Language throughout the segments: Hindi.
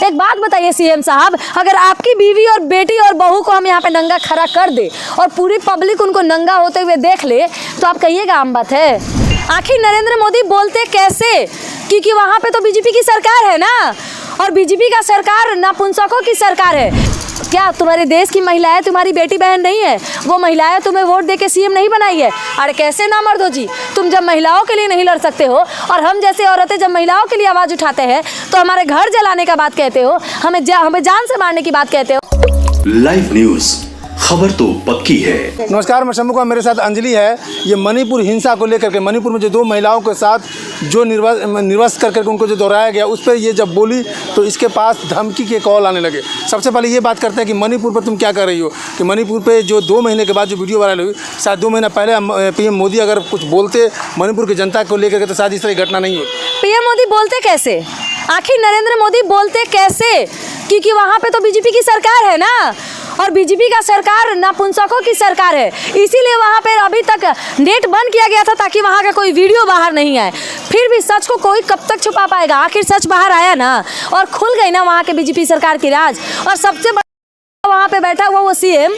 एक बात बताइए सीएम साहब, अगर आपकी बीवी और बेटी और बहू को हम यहाँ पे नंगा खड़ा कर दे और पूरी पब्लिक उनको नंगा होते हुए देख ले तो आप कहिएगा आम बात है? आखिर नरेंद्र मोदी बोलते कैसे? क्योंकि वहाँ पे तो बीजेपी की सरकार है ना, और बीजेपी का सरकार नपुंसकों की सरकार है। क्या तुम्हारे देश की महिलाएं तुम्हारी बेटी बहन नहीं है? वो महिलाएं तुम्हें वोट देके सीएम नहीं बनाई है? अरे कैसे ना मर्द हो जी, तुम जब महिलाओं के लिए नहीं लड़ सकते हो और हम जैसे औरतें जब महिलाओं के लिए आवाज़ उठाते हैं तो हमारे घर जलाने का बात कहते हो, हमें जान से मारने की बात कहते हो। लाइव न्यूज, खबर तो पक्की है। नमस्कार, मैं शंभू, मेरे साथ अंजलि है। ये मणिपुर हिंसा को लेकर के, मणिपुर में जो 2 महिलाओं के साथ जो निर्वस्त्र करके उनको जो दोहराया गया, उस पर ये जब बोली तो इसके पास धमकी के कॉल आने लगे। सबसे पहले ये बात करते हैं कि मणिपुर पर तुम क्या कर रही हो, कि मणिपुर पे जो 2 महीने के बाद जो वीडियो वायरल हुई, शायद 2 महीना पहले पीएम मोदी अगर कुछ बोलते मणिपुर की जनता को लेकर के तो शायद इस तरह घटना नहीं होती। पीएम मोदी बोलते कैसे? आखिर नरेंद्र मोदी बोलते कैसे? क्योंकि वहाँ पे तो बीजेपी की सरकार है ना, और बीजेपी का सरकार नपुंसकों की सरकार है, इसीलिए वहाँ पे अभी तक नेट बंद किया गया था ताकि वहाँ का कोई वीडियो बाहर नहीं आए। फिर भी सच को कोई कब तक छुपा पाएगा? आखिर सच बाहर आया ना, और खुल गई ना वहाँ के बीजेपी सरकार की राज। और सबसे वहाँ पे बैठा हुआ वो सीएम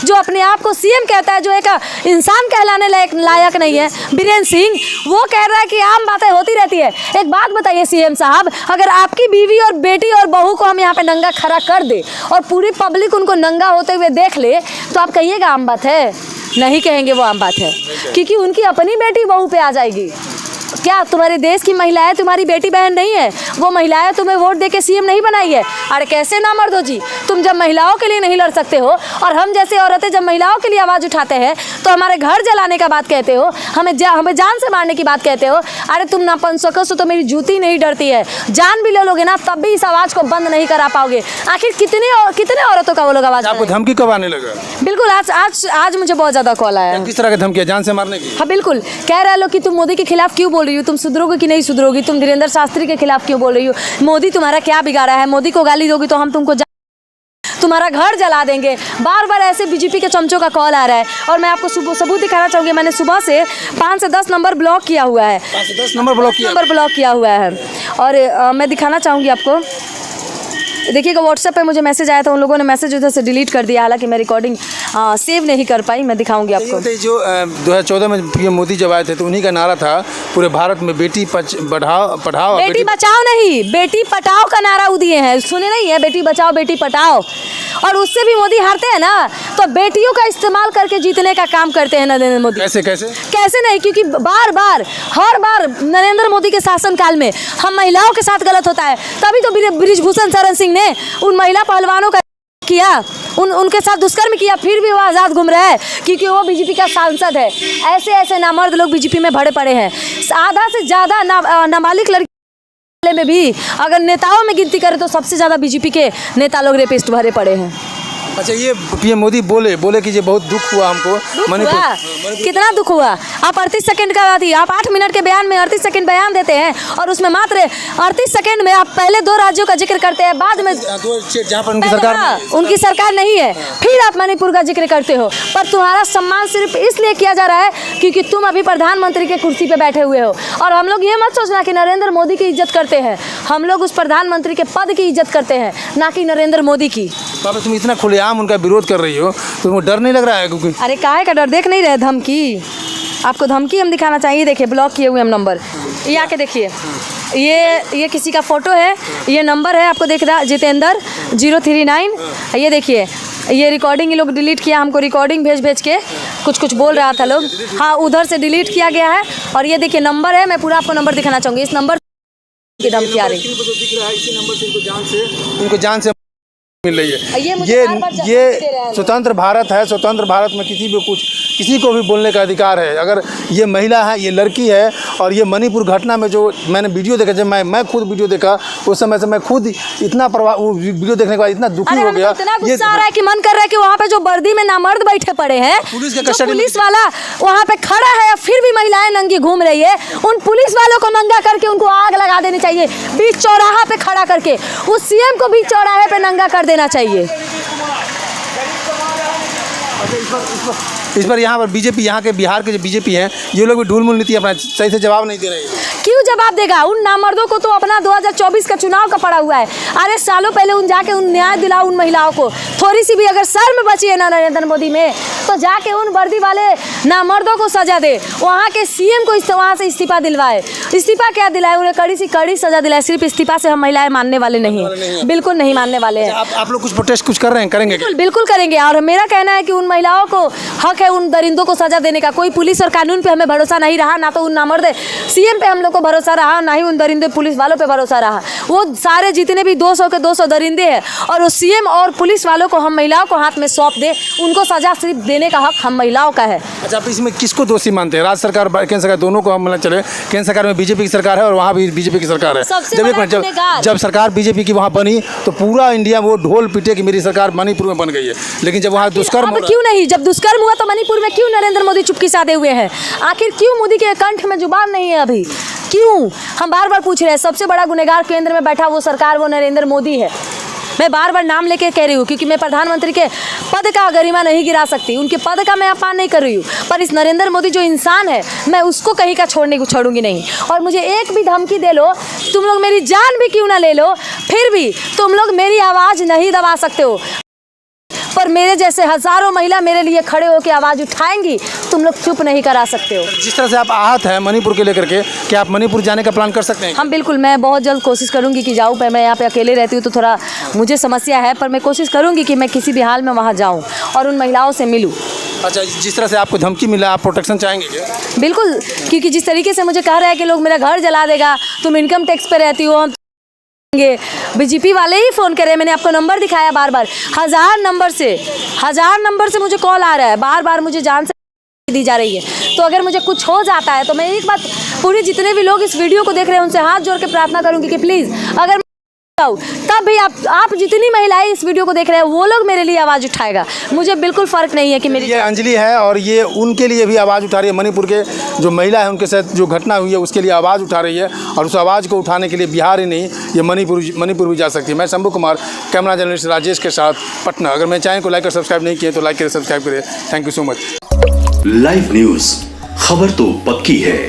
जो अपने आप को सीएम कहता है, जो एक इंसान कहलाने लायक नहीं है, बीरेन सिंह, वो कह रहा है कि आम बातें होती रहती है। एक बात बताइए सीएम साहब, अगर आपकी बीवी और बेटी और बहू को हम यहाँ पे नंगा खड़ा कर दे और पूरी पब्लिक उनको नंगा होते हुए देख ले तो आप कहिएगा आम बात है? नहीं कहेंगे वो आम बात है, क्योंकि उनकी अपनी बेटी बहू पे आ जाएगी। क्या तुम्हारे देश की महिलाएं तुम्हारी बेटी बहन नहीं है? वो महिलाएं तुम्हें वोट देके सीएम नहीं बनाई है? अरे कैसे ना मर्द हो जी, तुम जब महिलाओं के लिए नहीं लड़ सकते हो और हम जैसे औरतें जब महिलाओं के लिए आवाज़ उठाते हैं तो हमारे घर जलाने का बात कहते हो, हमें जान से मारने की बात कहते हो। अरे तुम नपुंसकों से तो मेरी जूती नहीं डरती है, जान भी ले लोगे ना तब भी इस आवाज़ को बंद नहीं करा पाओगे। आखिर कितने औरतों का वो लोग आवाज़? आपको धमकी कब आने लगा? बिल्कुल, आज मुझे बहुत ज़्यादा कॉल आया। किस तरह की धमकी? जान से मारने की? हाँ बिल्कुल, कह रहे लोग कि तुम मोदी के खिलाफ क्यों बोल रही हो, तुम सुधरोगे कि नहीं सुधरोगी, तुम धीरेन्द्र शास्त्री के खिलाफ क्यों बोल रही हो, मोदी तुम्हारा क्या बिगाड़ा है, मोदी को गाली दोगी तो हम तुमको तुम्हारा घर जला देंगे। बार बार ऐसे बीजेपी के चमचों का कॉल आ रहा है। और मैं आपको सबूत दिखाना चाहूँगी, मैंने सुबह से 5 से 10 नंबर ब्लॉक किया हुआ है। 5 से 10 नंबर ब्लॉक किया हुआ है। और मैं दिखाना चाहूँगी आपको, देखिएगा व्हाट्सएप पे मुझे मैसेज आया था, उन लोगों ने मैसेज उधर से डिलीट कर दिया, हालांकि मैं रिकॉर्डिंग सेव नहीं कर पाई। मैं दिखाऊंगी आपको। जो 2014 में पीएम मोदी जब आए थे तो उन्हीं का नारा था पूरे भारत में, बेटी पढ़ाओ, बेटी बचाओ नहीं, बेटी पटाओ का नारा दिए हैं। सुने नहीं है? बेटी बचाओ बेटी पटाओ। और उससे भी मोदी हारते हैं ना तो बेटियों का इस्तेमाल करके जीतने का काम करते हैं नरेंद्र मोदी। कैसे नहीं? क्योंकि हर बार नरेंद्र मोदी के शासनकाल में हम महिलाओं के साथ गलत होता है, तभी तो बृजभूषण शरण सिंह ने उन महिला पहलवानों का किया, उनके साथ दुष्कर्म किया, फिर भी वो आज़ाद घूम रहा है क्योंकि वो बीजेपी का सांसद है। ऐसे नामर्द लोग बीजेपी में भरे पड़े हैं। आधा से ज़्यादा नाबालिग लड़की में भी अगर नेताओं में गिनती करें तो सबसे ज़्यादा बीजेपी के नेता लोग रेपिस्ट भरे पड़े हैं। अच्छा, ये पीएम मोदी बोले कि ये बहुत दुख हुआ हमको मणिपुर। कितना दुख हुआ? आप 38 सेकंड का बात ही, आप 8 मिनट के बयान में 38 सेकंड बयान देते हैं और उसमें मात्र 38 सेकंड में आप पहले 2 राज्यों का जिक्र करते हैं, बाद में जहाँ पर उनकी सरकार नहीं है, फिर आप मणिपुर का जिक्र करते हो। पर तुम्हारा सम्मान सिर्फ इसलिए किया जा रहा है क्योंकि तुम अभी प्रधानमंत्री के कुर्सी पे बैठे हुए हो। और हम लोग ये मत सोचना कि नरेंद्र मोदी की इज्जत करते हैं, हम लोग उस प्रधानमंत्री के पद की इज्जत करते हैं, ना कि नरेंद्र मोदी की। बाबा, तुम इतना खुलेआम उनका विरोध कर रही हो तो तुमको डर नहीं लग रहा है? क्योंकि अरे काहे का डर? देख नहीं रहे धमकी? आपको धमकी हम दिखाना चाहिए। देखिए ब्लॉक किए हुए हम नंबर, ये आके देखिए, ये किसी का फोटो है, ये नंबर है, आपको देख रहा जितेंद्र 039। ये देखिए, ये रिकॉर्डिंग ये लोग डिलीट किया, हमको रिकॉर्डिंग भेज के कुछ बोल रहा था लोग। हाँ, उधर से डिलीट किया गया है। और ये देखिए नंबर है, मैं पूरा आपको नंबर दिखाना चाहूँगी। इस नंबर की धमकी आ रही, उनको जान से मिल रही है। ये स्वतंत्र भारत है। स्वतंत्र भारत में किसी को भी बोलने का अधिकार है। अगर ये महिला है, ये लड़की है, और ये मणिपुर घटना में जो मैंने वीडियो देखा, जब मैं खुद वीडियो देखा उस समय से मैं खुद इतना वीडियो देखने के बाद इतना दुखी हो गया। इतना गुस्सा आ रहा है कि मन कर रहा है कि वहाँ पे जो वर्दी में नामर्द बैठे पड़े हैं, पुलिस वाला वहाँ पे खड़ा है, फिर भी महिलाएं नंगी घूम रही है, उन पुलिस वालों को नंगा करके उनको आग लगा देनी चाहिए। बीच चौराहा पे खड़ा करके उस सीएम को बीच चौराहे पे नंगा कर देना चाहिए। इस पर यहाँ पर बीजेपी, यहाँ के बिहार के जो बीजेपी है, ये लोग भी ढूलमूल नीति अपना सही से जवाब नहीं दे रहे हैं। क्यों जवाब देगा? उन नामर्दों को तो अपना 2024 का चुनाव का पड़ा हुआ है। अरे सालों पहले उन जाके उन न्याय दिलाओ उन महिलाओं को। थोड़ी सी भी अगर शर्म बची है ना नरेंद्र मोदी में, तो जाके उन वर्दी वाले नामर्दों को सजा दे। वहाँ के सीएम को वहाँ से इस्तीफा दिलवाए। इस्तीफा क्या दिलाए? उन्हें कड़ी सी कड़ी सजा दिलाए। सिर्फ इस्तीफा से हम महिलाएं मानने वाले नहीं हैं, बिल्कुल नहीं मानने वाले हैं। आप लोग कुछ प्रोटेस्ट कुछ कर रहे हैं, करेंगे? बिल्कुल करेंगे। और मेरा कहना है कि उन महिलाओं को हक है उन दरिंदों को सजा देने का। कोई पुलिस और कानून पे हमें भरोसा नहीं रहा, ना तो उन नामर्द सीएम पे हम लोग को भरोसा रहा, ना ही उन दरिंदे पुलिस वालों पे भरोसा रहा। वो सारे जितने भी 200 के 200 दरिंदे हैं, और वो सीएम और पुलिस वालों को हम महिलाओं को हाथ में सौंप दे। उनको सजा सिर्फ देने का हक हम महिलाओं का है। अच्छा, आप इसमें किसको दोषी मानते हैं? राज्य सरकार, केंद्र सरकार, दोनों को हम मतलब चले। केंद्र सरकार में बीजेपी की सरकार है और वहाँ भी बीजेपी की सरकार है। जब सरकार बीजेपी की वहाँ बनी तो पूरा इंडिया वो ढोल पीटे कि मेरी सरकार मणिपुर में बन गई है। लेकिन जब वहाँ दुष्कर्म क्यों नहीं? जब दुष्कर्म हुआ तो मणिपुर में क्यों नरेंद्र मोदी चुपकी साधे हुए हैं? आखिर क्यों मोदी के कंठ में जुबान नहीं है अभी? क्यों? हम बार बार पूछ रहे हैं। सबसे बड़ा गुनहगार केंद्र में बैठा वो सरकार, वो नरेंद्र मोदी है। मैं बार बार नाम लेके कह रही हूँ, क्योंकि मैं प्रधानमंत्री के पद का गरिमा नहीं गिरा सकती, उनके पद का मैं अपमान नहीं कर रही हूँ, पर इस नरेंद्र मोदी जो इंसान है, मैं उसको कहीं का छोड़ूंगी नहीं। और मुझे एक भी धमकी दे लो, तुम लोग मेरी जान भी क्यों ना ले लो, फिर भी तुम लोग मेरी आवाज़ नहीं दबा सकते हो। पर मेरे जैसे हजारों महिला मेरे लिए खड़े होकर आवाज़ उठाएंगी, तुम लोग चुप नहीं करा सकते हो। जिस तरह से आप आहत हैं मणिपुर के लेकर के, क्या आप मणिपुर जाने का प्लान कर सकते हैं? हम बिल्कुल, मैं बहुत जल्द कोशिश करूंगी कि जाऊँ। पर मैं यहाँ पे अकेले रहती हूँ तो थोड़ा मुझे समस्या है, पर मैं कोशिश करूंगी कि मैं किसी भी हाल में वहाँ जाऊँ और उन महिलाओं से मिलूँ। अच्छा, जिस तरह से आपको धमकी मिला, आप प्रोटेक्शन चाहेंगे क्या? बिल्कुल, क्योंकि जिस तरीके से मुझे कह रहा है कि लोग मेरा घर जला देगा, तुम इनकम टैक्स पे रहती हो, हम बीजेपी वाले ही फ़ोन करे। मैंने आपको नंबर दिखाया बार बार, हजार नंबर से मुझे कॉल आ रहा है, बार बार मुझे जान से दी जा रही है। तो अगर मुझे कुछ हो जाता है तो मैं एक बात पूरी जितने भी लोग इस वीडियो को देख रहे हैं उनसे हाथ जोड़ के प्रार्थना करूंगी कि प्लीज़ अगर तब भी आप जितनी महिलाएं इस वीडियो को देख रहे हैं वो लोग मेरे लिए आवाज़ उठाएगा। मुझे बिल्कुल फ़र्क नहीं है कि मेरी ये अंजलि है और ये उनके लिए भी आवाज़ उठा रही है। मणिपुर के जो महिला है उनके साथ जो घटना हुई है उसके लिए आवाज़ उठा रही है, और उस आवाज़ को उठाने के लिए बिहार ही नहीं, ये मणिपुर भी जा सकती है। मैं शंभू कुमार, कैमरा जर्नलिस्ट राजेश के साथ, पटना। अगर मेरे चैनल को लाइक और सब्सक्राइब नहीं किए तो लाइक करें, सब्सक्राइब करें। Thank you so much. Live news, खबर तो पक्की है।